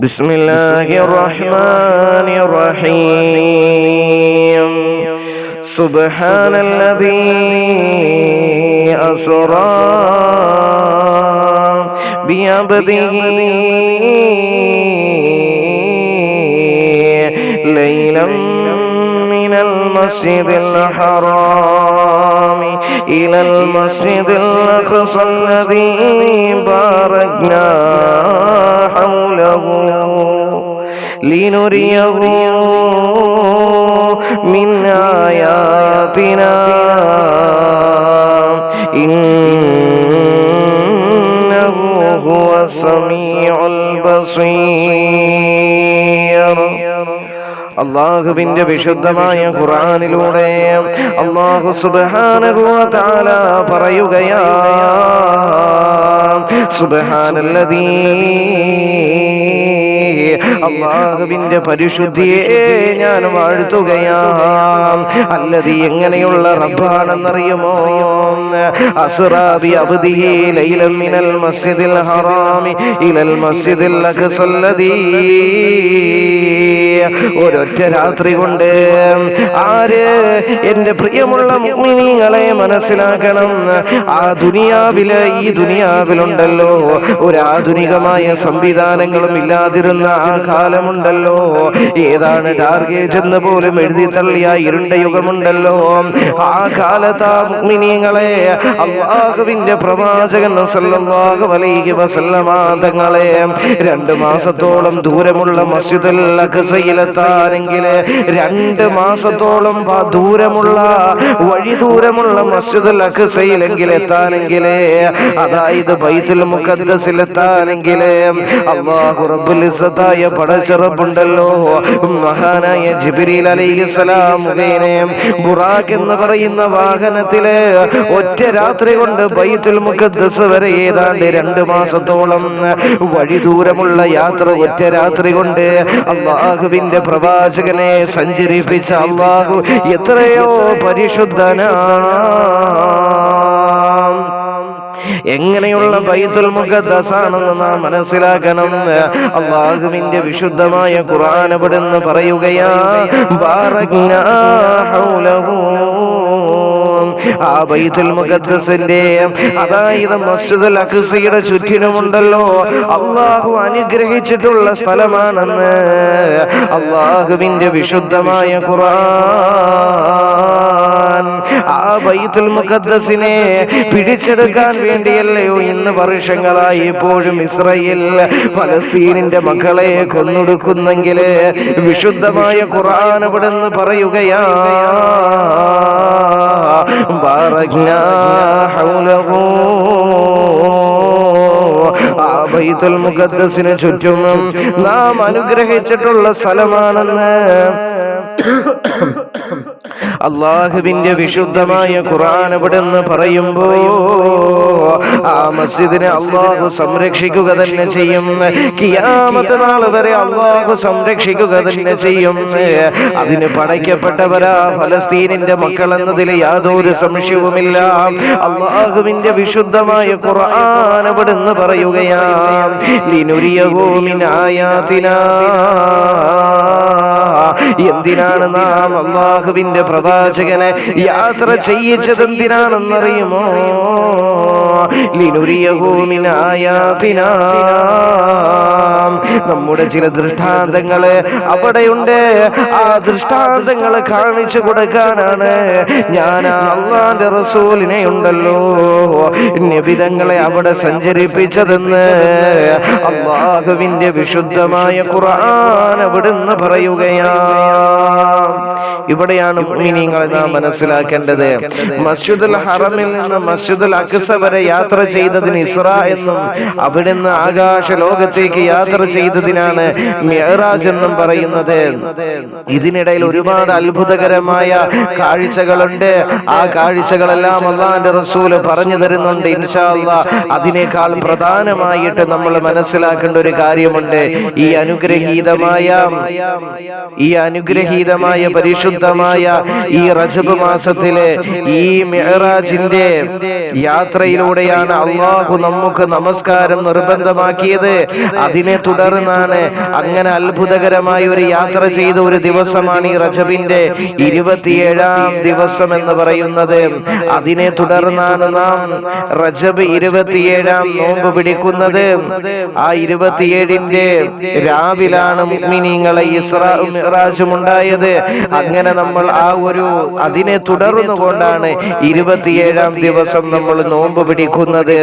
بسم الله الرحمن الرحيم سبحان الذي أسرى بعبده ليلا من المسجد الحرام إلى المسجد الأقصى الذي باركنا حوله لنريه من آياتنا إنه هو السميع البصير. അല്ലാഹുവിന്റെ വിശുദ്ധമായ ഖുർആനിലൂടെ അല്ലാഹു സുബ്ഹാനഹു വ തആല പറയുകയാണ്, സുബ്ഹാനല്ലദീ, അല്ലാഹുവിന്റെ പരിശുദ്ധിയെ ഞാൻ വാഴ്ത്തുകയാണ്. അല്ലദീ, എങ്ങനെയുള്ള റബ്ബാണെന്നറിയുമോ? അസ്റാ ബി അബ്ദിഹി ലൈലൻ മിനൽ മസ്ജിദിൽ ഹറാമി ഇലൽ മസ്ജിദിൽ അഖ്സല്ലദീ, ഒരൊറ്റ രാത്രി കൊണ്ട് ആര് എന്റെ പ്രിയമുള്ള മുഅ്മിനീങ്ങളെ മനസ്സിലാക്കണം, ആ ദുനിയാവില്, ഈ ദുനിയാവിലുണ്ടല്ലോ ഒരാധുനികമായ സംവിധാനങ്ങളും ഇല്ലാതിരുന്ന ആ കാലമുണ്ടല്ലോ, ഏതാണ് ടാർഗേറ്റ് എന്ന് പോലും എഴുതി തള്ളിയ ഇരുണ്ട യുഗമുണ്ടല്ലോ, ആ കാലത്ത് ആ മുഅ്മിനീങ്ങളെ അല്ലാഹുവിന്റെ പ്രവാചകൻ സല്ലല്ലാഹു അലൈഹി വസല്ലമ തങ്ങളെ 2 മാസത്തോളം ദൂരമുള്ള മസ്ജിദുൽ അഖ്സയിലെത്താനെങ്കിൽ 2 മാസത്തോളം ദൂരമുള്ള വഴി ദൂരമുള്ള മസ്ജിദുൽ അഖ്സയിലെങ്കിൽ എത്താനെങ്കിൽ, അതായത് ബൈത്തുൽ മുഖദ്ദസിലെത്താനെങ്കിൽ അല്ലാഹു റബ്ബുൽ ഇസ്സത്തായ പടച്ചിറപ്പുണ്ടല്ലോ, മഹാനായ ജിബ്രീൽ അലൈഹിസ്സലാം മുഖേന ബുറാഖ് എന്ന് പറയുന്ന വാഹനത്തില് ഒറ്റ രാത്രി കൊണ്ട് ബൈത്തുൽ മുഖദ്ദസ് വരെ ഏതാണ്ട് 2 മാസത്തോളം വഴി ദൂരമുള്ള യാത്ര ഒറ്റ രാത്രി കൊണ്ട് അല്ലാഹുവിന്റെ പ്രവാചകനെ സഞ്ചരിപ്പിച്ച അല്ലാഹു എത്രയോ പരിശുദ്ധനാണ്. എങ്ങനെയുള്ള ബൈത്തുൽ മുഖദ്ദസാണെന്ന് നാം മനസ്സിലാക്കണം. അല്ലാഹുവിന്റെ വിശുദ്ധമായ ഖുർആൻ അവിടുന്ന് പറയുകയാ, ബാറക്നാ ഹൗലഹു, ആ ബൈത്തുൽ മുഖദ്ദസിന്റെ, അതായത് മസ്ജിദുൽ അഖ്സയുടെ ചുറ്റിനുമുണ്ടല്ലോ അല്ലാഹു അനുഗ്രഹിച്ചിട്ടുള്ള സ്ഥലമാണെന്ന് അല്ലാഹുവിന്റെ വിശുദ്ധമായ ഖുർആൻ. ആ ബൈത്തുൽ മുഖദ്ദസിനെ പിടിച്ചെടുക്കാൻ വേണ്ടിയല്ലയോ ഇന്ന് വർഷങ്ങളായി ഇപ്പോഴും ഇസ്രായേൽ ഫലസ്തീനിന്റെ മക്കളെ കൊന്നൊടുക്കുന്നെങ്കിൽ വിശുദ്ധമായ ഖുർആൻ അവിടുന്ന് പറയുകയാ, ബാറക്നാ ഹൗലഹു, ആ ബൈത്തുൽ മുഖദ്ദസിന് ചുറ്റും നാം അനുഗ്രഹിച്ചിട്ടുള്ള സ്ഥലമാണെന്ന് അല്ലാഹുവിന്റെ വിശുദ്ധമായ ഖുർആൻ അവിടുന്ന് പറയുമ്പോ ആ മസ്ജിദിനെ അല്ലാഹു സംരക്ഷിക്കുക തന്നെ ചെയ്യും. ഖിയാമത്ത് നാൾ വരെ അല്ലാഹു സംരക്ഷിക്കുക തന്നെ ചെയ്യും. അതിന് പടയ്ക്കപ്പെട്ടവരാ ഫലസ്തീനിന്റെ മക്കൾ എന്നതിൽ യാതൊരു സംശയവുമില്ല. അല്ലാഹുവിന്റെ വിശുദ്ധമായ ഖുർആൻ അവിടുന്ന് പറയുകയാണ്, ലിനുരിയഹു മിൻ ആയാതിനാ, എന്തിനാണ് നാം അല്ലാഹുവിന്റെ പ്രവാചകനെ യാത്ര ചെയ്യിച്ചത്? എന്തിനാണെന്നറിയുമോ? ലിനുരിയഹു മിൻ ആയാതിനാ, നമ്മുടെ ചില ദൃഷ്ടാന്തങ്ങള് അവിടെയുണ്ട്. ആ ദൃഷ്ടാന്തങ്ങള് കാണിച്ചു കൊടുക്കാനാണ് ഞാൻ അല്ലാഹുവിന്റെ റസൂലിനെ ഉണ്ടല്ലോ നബിതങ്ങളെ അവിടെ സഞ്ചരിപ്പിച്ചതെന്ന് അല്ലാഹുവിന്റെ വിശുദ്ധമായ ഖുർആൻ അവിടുന്ന് പറയുകയാണ്. ഇവിടെയാണ് മുഅ്മിനീങ്ങളെ നാം മനസ്സിലാക്കേണ്ടത്. മസ്ജിദുൽ ഹറമിൽ നിന്ന് മസ്ജിദുൽ അഖ്സ വരെ യാത്ര ചെയ്തതിന് ഇസ്രാ എന്നും, അവിടുന്ന് ആകാശ ലോകത്തേക്ക് യാത്ര ചെയ്തതിനാണ് മിഅ്റാജ് എന്നും പറയുന്നത്. ഇതിനിടയിൽ ഒരുപാട് അത്ഭുതകരമായ കാഴ്ചകളുണ്ട്. ആ കാഴ്ചകളെല്ലാം അല്ലാഹുവിന്റെ റസൂൽ പറഞ്ഞു തരുന്നുണ്ട് ഇൻഷാ അല്ലാഹ്. അതിനേക്കാൾ പ്രധാനമായിട്ട് നമ്മൾ മനസ്സിലാക്കേണ്ട ഒരു കാര്യമുണ്ട്. ഈ അനുഗ്രഹീതമായ പരിശുദ്ധ പരിശുദ്ധമായ ഈ റജബ് മാസത്തിലെ ഈ മിഅ്റാജിന്റെ യാത്രയിലൂടെയാണ് അള്ളാഹു നമുക്ക് നമസ്കാരം നിർബന്ധമാക്കിയത്. അതിനെ തുടർന്നാണ് അങ്ങനെ അത്ഭുതകരമായ ഒരു യാത്ര ചെയ്ത ഒരു ദിവസമാണ് ഈ റജബിന്റെ 27-ാം ദിവസം എന്ന് പറയുന്നത്. അതിനെ തുടർന്നാണ് നാം റജബ് 27-ാം നോമ്പ് പിടിക്കുന്നത്. ആ 27-ന്റെ രാവിലാണ് മുഅ്മിനീങ്ങളെ ഇസ്രാ മിഅ്റാജും ഉണ്ടായത്. അങ്ങനെ നമ്മൾ അതിനെ തുടർന്നുകൊണ്ടാണ് 27-ാം ദിവസം നമ്മൾ നോമ്പ് പിടിക്കുന്നത്.